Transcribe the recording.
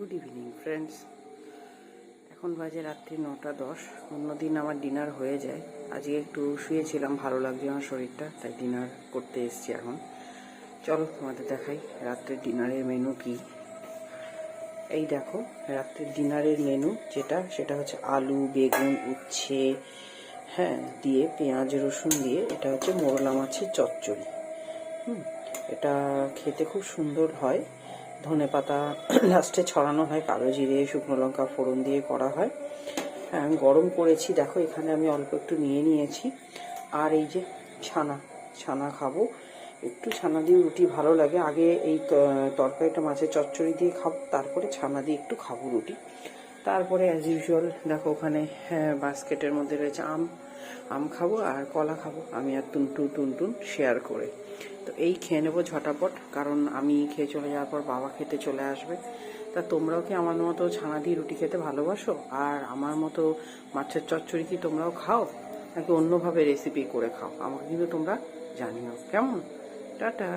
Good evening friends. এখন বাজে রাত্রি 9:10। অন্যদিন আমার ডিনার হয়ে যায়, আজকে একটু শুয়েছিলাম, ভালো লাগছে আমার শরীরটা, তাই ডিনার করতে এসেছি। এখন চলো তোমাদের দেখাই রাত্রের ডিনারের মেনু কি। এই দেখো রাত্রের ডিনারের মেনু সেটা হচ্ছে আলু, বেগুন, উচ্ছে দিয়ে পেঁয়াজ রসুন দিয়ে এটা হচ্ছে মোরলা মাছের চচ্চড়ি। এটা খেতে খুব সুন্দর হয়, ধনেপাতা লাস্টে ছড়ানো হয়, কালো জিরে শুকনো লঙ্কা ফোড়ন দিয়ে করা হয়। আমি গরম করেছি, দেখো এখানে আমি অল্প একটু নিয়ে নিয়েছি। আর এই যে ছানা খাবো, একটু ছানা দিয়ে রুটি ভালো লাগে। আগে এই তরকারিটা মাছের চচ্চড়ি দিয়ে খাবো, তারপরে ছানা দিয়ে একটু খাবো রুটি। তারপরে অ্যাজ ইউজুয়াল দেখো ওখানে বাস্কেটের মধ্যে রয়েছে আম খাবো আর কলা খাবো, আমি আর টুনটুন শেয়ার করে। তো এই খেয়ে নেবো ঝটাপট, কারণ আমি খেয়ে চলে যাওয়ার পর বাবা খেতে চলে আসবে। তা তোমরাও কি আমার মতো ছানা দিয়ে রুটি খেতে ভালোবাসো? আর আমার মতো মাছের চচ্চড়ি কি তোমরাও খাও, নাকি অন্যভাবে রেসিপি করে খাও? আমাকে কিন্তু তোমরা জানিও। কেমন? টাটা।